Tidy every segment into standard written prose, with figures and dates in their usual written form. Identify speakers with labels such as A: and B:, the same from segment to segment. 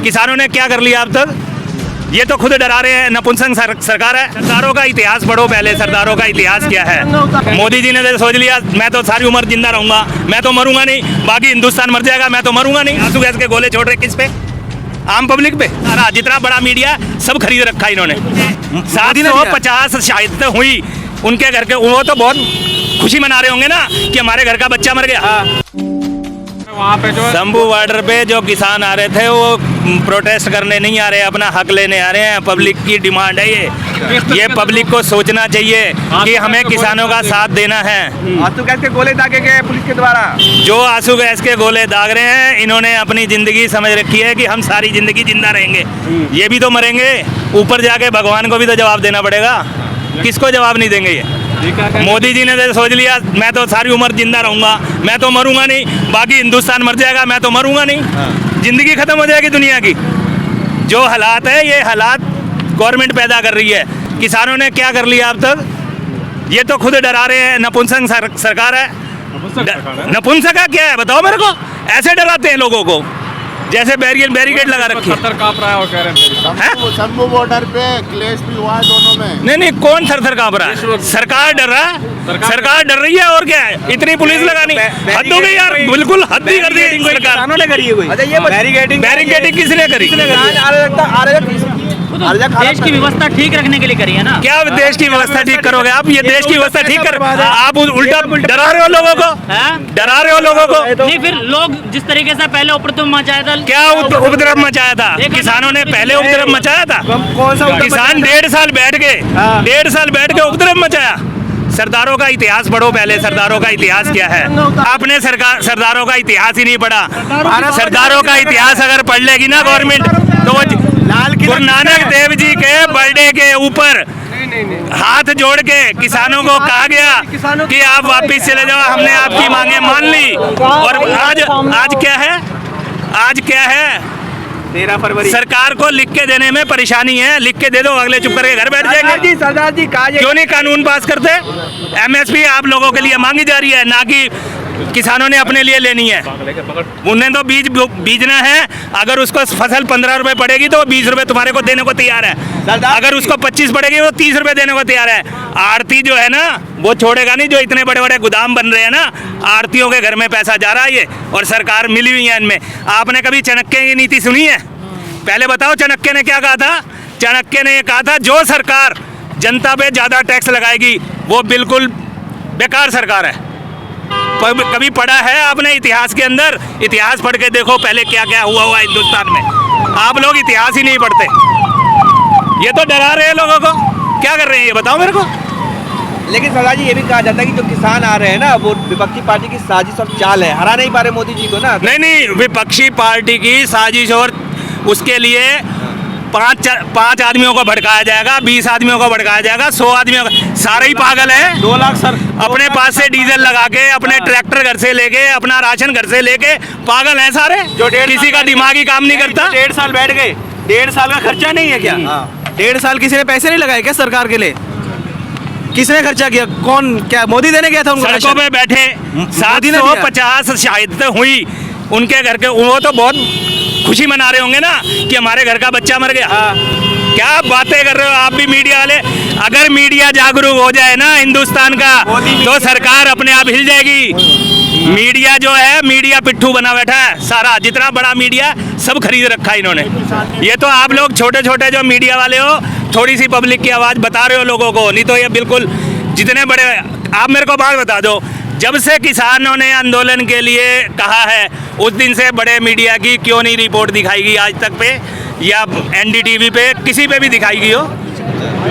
A: किसानों ने क्या कर लिया अब तक? ये तो खुद डरा रहे हैं, नपुंसक सरकार है। सरदारों का इतिहास पढ़ो पहले, सरदारों का इतिहास क्या है। मोदी जी ने तो सोच लिया मैं तो सारी उम्र जिंदा रहूंगा, मैं तो मरूंगा नहीं, बाकी हिंदुस्तान मर जाएगा, मैं तो मरूंगा नहीं। आंसू गैस के गोले छोड़ रहे किस पे? आम पब्लिक पे। सारा जितना बड़ा मीडिया सब खरीद रखा इन्होंने। 750 शहादतें हुई उनके घर के, वो तो बहुत खुशी मना रहे होंगे ना कि हमारे घर का बच्चा मर गया।
B: वहाँ पे जो
A: शंभू बॉर्डर पे जो किसान आ रहे थे वो प्रोटेस्ट करने नहीं आ रहे, अपना हक लेने आ रहे हैं। पब्लिक की डिमांड है ये पब्लिक को सोचना चाहिए कि हमें किसानों का साथ देना है।
B: आंसू गैस के गोले दागे गए पुलिस के द्वारा।
A: जो आंसू गैस के गोले दाग रहे हैं, इन्होंने अपनी जिंदगी समझ रखी है कि हम सारी जिंदगी जिंदा रहेंगे, ये भी तो मरेंगे। ऊपर जाके भगवान को भी तो जवाब देना पड़ेगा। किसको जवाब नहीं देंगे ये? मोदी जी ने तो सोच लिया मैं तो सारी उम्र जिंदा रहूंगा, मैं तो मरूंगा नहीं, बाकी हिंदुस्तान मर जाएगा, मैं तो मरूंगा नहीं। जिंदगी खत्म हो जाएगी दुनिया की। जो हालात है ये हालात गवर्नमेंट पैदा कर रही है। किसानों ने क्या कर लिया अब तक? ये तो खुद डरा रहे हैं, नपुंसक सरकार है। नपुंसक का क्या है बताओ मेरे को? ऐसे डराते हैं लोगों को जैसे बैरिकेड लगा रखी है।
B: कांप रहा है वो कह रहे हैं।
C: शंभू बॉर्डर पे क्लेश भी हुआ है दोनों में।
A: नहीं कौन थर कांप रहा है? सरकार डर रहा है, सरकार डर रही है और क्या है? इतनी पुलिस लगानी हद हो गई यार, बिल्कुल हद ही कर दी सरकार ने करी है। कोई बैरिकेडिंग किसने करी?
D: देश की व्यवस्था ठीक रखने के लिए करी है ना।
A: क्या देश की व्यवस्था ठीक करोगे आप? ये देश की व्यवस्था ठीक कर, आप उल्टा डरा रहे हो लोगों को, डरा रहे हो लोगों को।
D: नहीं फिर लोग जिस तरीके से पहले उपद्रव मचाया था,
A: क्या उपद्रव मचाया था? किसानों ने पहले उपद्रव मचाया था? किसान 1.5 साल बैठ के 1.5 साल बैठ के उपद्रव मचाया। सरदारों का इतिहास पढ़ो पहले, सरदारों का इतिहास क्या है। आपने सरदारों का इतिहास ही नहीं पढ़ा। सरदारों का इतिहास अगर पढ़ लेगी ना गवर्नमेंट तो गुरु नानक देव जी के बर्थडे के ऊपर हाथ जोड़ के किसानों को कहा गया कि आप वापिस चले जाओ, हमने आपकी मांगे मान ली। और आज क्या है? आज क्या है?
B: 13 फरवरी।
A: सरकार को लिख के देने में परेशानी है। लिख के दे दो, अगले चुप करके घर बैठ जाएंगे।
B: सरदार जी
A: क्यों नहीं कानून पास करते? MSP आप लोगों के लिए मांगी जा रही है, ना कि किसानों ने अपने लिए लेनी है। उन्हें तो बीज बीजना है। अगर उसको फसल 15 रुपए पड़ेगी तो वो 20 रुपए तुम्हारे को देने को तैयार है। अगर उसको 25 पड़ेगी तो 30 रुपए देने को तैयार है। आड़ती जो है ना वो छोड़ेगा नहीं। जो इतने बड़े बड़े गोदाम बन रहे हैं ना, आड़तियों के घर में पैसा जा रहा है ये, और सरकार मिली हुई है इनमें। आपने कभी चाणक्य की नीति सुनी है? पहले बताओ चाणक्य ने क्या कहा था? चाणक्य ने कहा था जो सरकार जनता पे ज्यादा टैक्स लगाएगी वो बिल्कुल बेकार सरकार है। कभी पढ़ा है आपने इतिहास के अंदर? इतिहास पढ़ के देखो पहले क्या क्या हुआ हिंदुस्तान में। आप लोग इतिहास ही नहीं पढ़ते। ये तो डरा रहे हैं लोगों को। क्या कर रहे हैं ये बताओ मेरे को?
B: लेकिन सरदार जी ये भी कहा जाता है कि जो किसान आ रहे हैं ना वो विपक्षी पार्टी की साजिश और चाल है, हरा नहीं पा रहे मोदी जी को ना।
A: नहीं विपक्षी पार्टी की साजिश, और उसके लिए 5 आदमियों को भड़काया जाएगा, 20 आदमियों को भड़काया जाएगा, 100 आदमियों को। सारे ही पागल है।
B: 2 लाख सर
A: अपने पास से डीजल लगा के, अपने ट्रैक्टर घर से लेके, अपना राशन घर से लेके पागल हैं सारे।
B: जो
A: किसी का दिमाग ही काम नहीं करता।
B: 1.5 साल बैठ गए। 1.5 साल का खर्चा नहीं है क्या? 1.5 साल किसी ने पैसे नहीं लगाए क्या सरकार के लिए? किसने खर्चा किया? कौन? क्या मोदी देने गया था उनको?
A: सड़कों पे बैठे 750 शहादतें हुई उनके घर के, वो तो बहुत खुशी मना रहे होंगे ना कि हमारे घर का बच्चा मर गया। क्या बातें कर रहे हो आप भी मीडिया वाले? अगर मीडिया जागरूक हो जाए ना हिंदुस्तान का तो सरकार अपने आप हिल जाएगी। मीडिया जो है, मीडिया पिट्ठू बना बैठा है सारा। जितना बड़ा मीडिया सब खरीद रखा है इन्होंने। ये तो आप लोग छोटे छोटे जो मीडिया वाले हो, थोड़ी सी पब्लिक की आवाज़ बता रहे हो लोगों को, नहीं तो ये बिल्कुल जितने बड़े। आप मेरे को बात बता दो, जब से किसानों ने आंदोलन के लिए कहा है उस दिन से बड़े मीडिया की क्यों नहीं रिपोर्ट दिखाई गई आज तक पे, या NDTV पे किसी पे भी दिखाई गई हो?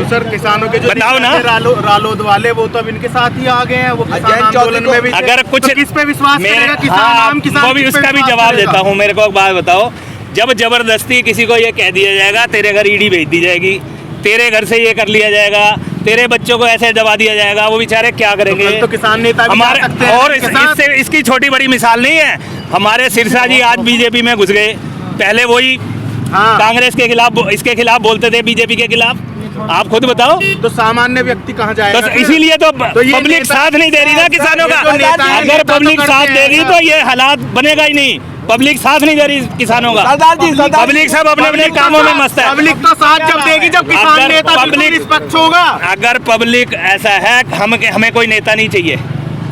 C: सर किसानों के जो
A: बताओ ना।
C: रालोद वाले वो तो अब इनके साथ ही आ गए हैं। वो किसान आंदोलन में भी
A: अगर कुछ
C: तो किस पे विश्वास करेगा किसान? आम किसान
A: वो भी उसका भी जवाब देता हूँ। मेरे को एक बात बताओ, जब जबरदस्ती किसी को ये कह दिया जाएगा तेरे घर ED भेज दी जाएगी, तेरे घर से ये कर लिया जाएगा, तेरे बच्चों को ऐसे दबा दिया जाएगा, वो बेचारे क्या करेंगे?
C: तो किसान नेता भी
A: हमारे
C: जा सकते हैं
A: और इसकी छोटी बड़ी मिसाल नहीं है। हमारे सिरसा जी आज BJP में घुस गए। पहले वही कांग्रेस के खिलाफ, इसके खिलाफ बोलते थे, BJP के खिलाफ। आप खुद बताओ।
C: तो सामान्य व्यक्ति कहाँ जाएगा?
A: तो इसीलिए तो पब्लिक साथ नहीं दे रही ना किसानों का। अगर पब्लिक साथ देगी तो ये हालात बनेगा ही नहीं। पब्लिक साथ नहीं दे रही किसानों का। पब्लिक सब अपने अपने कामों में मस्त है।
C: पब्लिक तो साथ जब देगी जब किसान
A: अगर
C: नेता बिल्कुल
A: पब्लिक-
C: निष्पक्ष होगा।
A: अगर पब्लिक ऐसा है हमें कोई नेता नहीं चाहिए।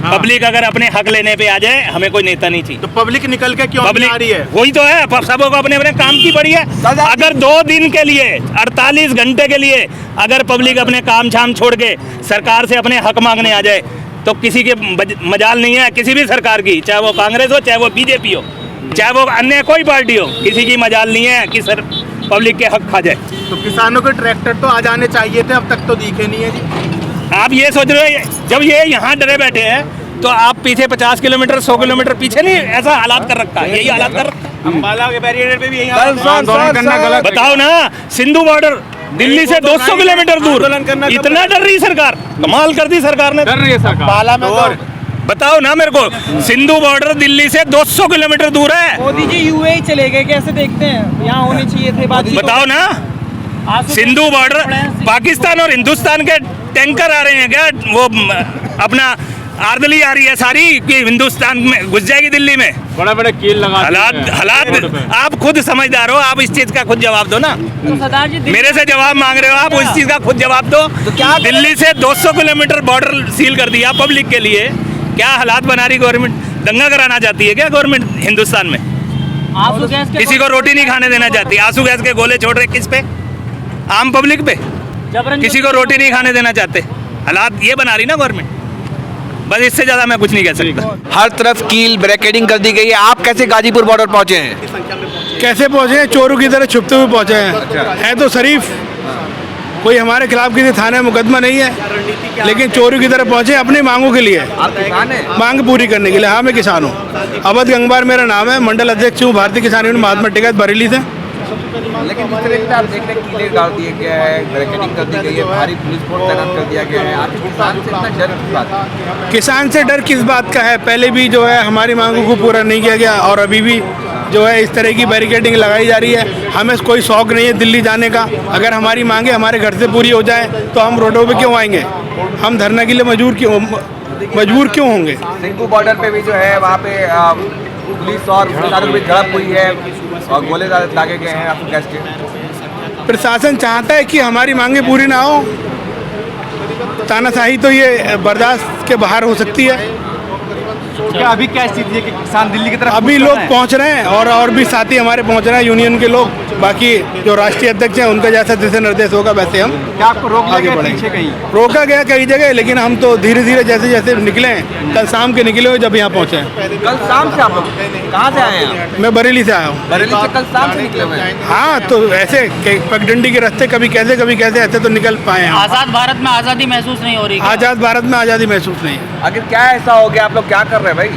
A: पब्लिक अगर अपने हक लेने पे आ जाए हमें कोई नेता नहीं चाहिए।
C: तो पब्लिक निकल के क्यों नहीं आ रही है?
A: वही तो है, सबों को अपने अपने काम की पड़ी है। अगर 2 दिन के लिए 48 घंटे के लिए अगर पब्लिक अपने काम छाम छोड़ के सरकार से अपने हक मांगने आ जाए तो किसी के मजाल नहीं है, किसी भी सरकार की, चाहे वो कांग्रेस हो, चाहे वो बीजेपी हो, चाहे वो अन्य कोई पार्टी हो, किसी की मजाल नहीं है कि सर पब्लिक के हक खा जाए।
C: तो किसानों के ट्रैक्टर तो आ जाने चाहिए थे, अब तक तो दिखे नहीं है जी।
A: आप ये सोच रहे हो जब ये यहाँ डरे बैठे हैं तो आप पीछे 50 किलोमीटर 100 किलोमीटर पीछे नहीं ऐसा हालात कर रखा है, यही हालात कर रखा है।
C: अम्बाला के बैरियर पे भी यही आंदोलन करना गलत।
A: बताओ ना, सिंधु बॉर्डर दिल्ली से 200 किलोमीटर दूर,
C: आंदोलन करना
A: इतना डर रही सरकार, कमाल कर दी सरकार ने।
C: कर रही है सरकार। अम्बाला में तो
A: बताओ ना मेरे को, सिंधु बॉर्डर दिल्ली से 200 किलोमीटर दूर है।
E: मोदी जी यूएई चले गए, कैसे देखते हैं? यहाँ होने चाहिए थे बात।
A: बताओ ना, सिंधु बॉर्डर पाकिस्तान और हिंदुस्तान के टैंकर आ रहे हैं क्या? वो अपना आर्दली आ रही है सारी कि हिंदुस्तान में घुस जाएगी दिल्ली में।
F: बड़ा बड़ा कील लगा
A: हालात आप खुद समझदार हो, आप इस चीज का खुद जवाब दो ना।
E: तो सरदार जी
A: मेरे से जवाब मांग रहे हो आप, उस चीज का खुद जवाब दो। दिल्ली से 200 किलोमीटर बॉर्डर सील कर दिया पब्लिक के लिए, क्या हालात बना रही गवर्नमेंट? दंगा कराना चाहती है क्या गवर्नमेंट हिंदुस्तान में?
E: आंसू गैस के
A: किसी को रोटी नहीं खाने देना चाहती, आंसू गैस के गोले छोड़ रहे किस पे? आम पब्लिक पे।
E: जबरन
A: किसी को रोटी नहीं खाने देना चाहते, हालात ये बना रही ना गवर्नमेंट। बस इससे ज्यादा मैं कुछ नहीं कह सकता।
G: हर तरफ कील बैरिकेडिंग कर दी गई है। आप कैसे गाजीपुर बॉर्डर पहुंचे हैं?
H: कैसे पहुंचे हैं? चोरों की तरह छुपते हुए पहुंचे हैं। है तो शरीफ, कोई हमारे खिलाफ किसी थाने में मुकदमा नहीं है, लेकिन चोरों की तरह पहुंचे अपनी मांगों के लिए,
G: आप किसान हैं?
H: मांग पूरी करने के लिए। हाँ, मैं किसान हूँ, अवध गंगवार मेरा नाम है, मंडल अध्यक्ष हूँ भारतीय किसान यूनियन महात्मा टिकैत बरेली से।
G: लेकिन जिस तरीके से आप देख रहे हैं कीलें डाल दिए गए हैं, बैरिकेडिंग कर दी गई है, भारी पुलिस फोर्स तैनात कर दिया गया है, आखिर किसान से इतना डर किस बात का?
H: किसान से डर किस बात का है? पहले भी जो है हमारी मांगों को पूरा नहीं किया गया और अभी भी जो है इस तरह की बैरिकेडिंग लगाई जा रही है। हमें कोई शौक नहीं है दिल्ली जाने का। अगर हमारी मांगे हमारे घर से पूरी हो जाए तो हम रोडों पे क्यों आएंगे? हम धरना के लिए मजबूर क्यों होंगे?
G: सिंधु बॉर्डर पे भी जो है वहाँ पे पुलिस और किसानों की झड़प हुई है और गोले दागे गए हैं आपको गैस के।
H: प्रशासन चाहता है कि हमारी मांगे पूरी ना हो। तानाशाही तो ये बर्दाश्त के बाहर हो सकती है।
B: क्या अभी क्या स्थिति है कि किसान दिल्ली की तरफ
H: अभी लोग पहुंच रहे हैं और भी साथी हमारे पहुंच रहे हैं, यूनियन के लोग। बाकी जो राष्ट्रीय अध्यक्ष हैं उनका जैसा जैसे निर्देश होगा वैसे हम
B: क्या आपको रोक
H: आगे
B: लगे
H: बढ़ेंगे।
B: पीछे कहीं?
H: रोका गया कई जगह, लेकिन हम तो धीरे धीरे जैसे जैसे निकले हैं, कल शाम के निकले हुए जब यहाँ पहुँचे हैं।
G: कल शाम से आप लोग कहाँ से आए हैं?
H: मैं बरेली से आया हूँ।
G: बरेली से कल शाम से निकले हुए हैं।
H: हाँ, तो ऐसे पगडंडी के रास्ते कभी कैसे ऐसे तो निकल पाए हैं।
D: आजाद भारत में आज़ादी महसूस नहीं हो रही क्या?
H: आज़ाद भारत में आज़ादी महसूस नहीं है।
G: आखिर क्या ऐसा हो गया? आप लोग क्या कर रहे हैं भाई?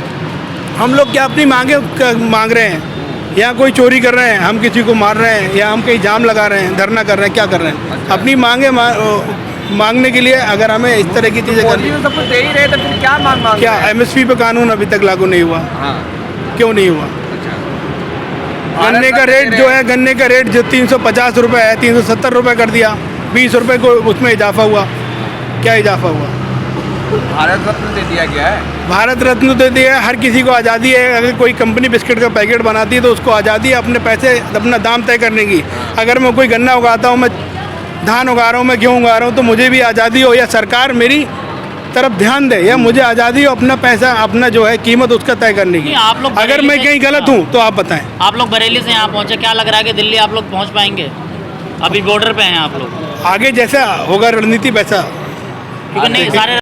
H: हम लोग क्या अपनी मांगे मांग रहे हैं? या कोई चोरी कर रहे हैं, हम किसी को मार रहे हैं, या हम कहीं जाम लगा रहे हैं, धरना कर रहे हैं, क्या कर रहे हैं? अपनी मांगे मांगने के लिए अगर हमें इस तरह की चीज़ें करनी,
G: मोदी तो सब कुछ दे ही रहे, तो फिर क्या मांग
H: क्या MSP पे कानून अभी तक लागू नहीं हुआ?
G: हाँ,
H: क्यों नहीं हुआ? गन्ने का रेट जो है, गन्ने का रेट जो 350 रुपये है, 370 रुपये कर दिया। 20 रुपये को उसमें इजाफा हुआ। क्या इजाफा हुआ?
G: भारत रत्न दे दिया गया है।
H: भारत रत्न दे दिया है। हर किसी को आज़ादी है। अगर कोई कंपनी बिस्किट का पैकेट बनाती है तो उसको आज़ादी है अपने पैसे अपना दाम तय करने की। अगर मैं कोई गन्ना उगाता हूँ, मैं धान उगा रहा हूँ, मैं गेहूँ उगा रहा हूँ, तो मुझे भी आज़ादी हो, या सरकार मेरी तरफ ध्यान दे, या मुझे आज़ादी हो अपना पैसा, अपना जो है कीमत उसका तय करने की।
D: नहीं, आप लोग
H: अगर मैं कहीं गलत हूँ तो आप बताएं।
D: आप लोग बरेली से यहाँ पहुँचे, क्या लग रहा है कि दिल्ली आप लोग पहुँच पाएंगे? अभी बॉर्डर पे हैं आप लोग,
H: आगे जैसा होगा रणनीति वैसा
D: क्योंकि नहीं सारे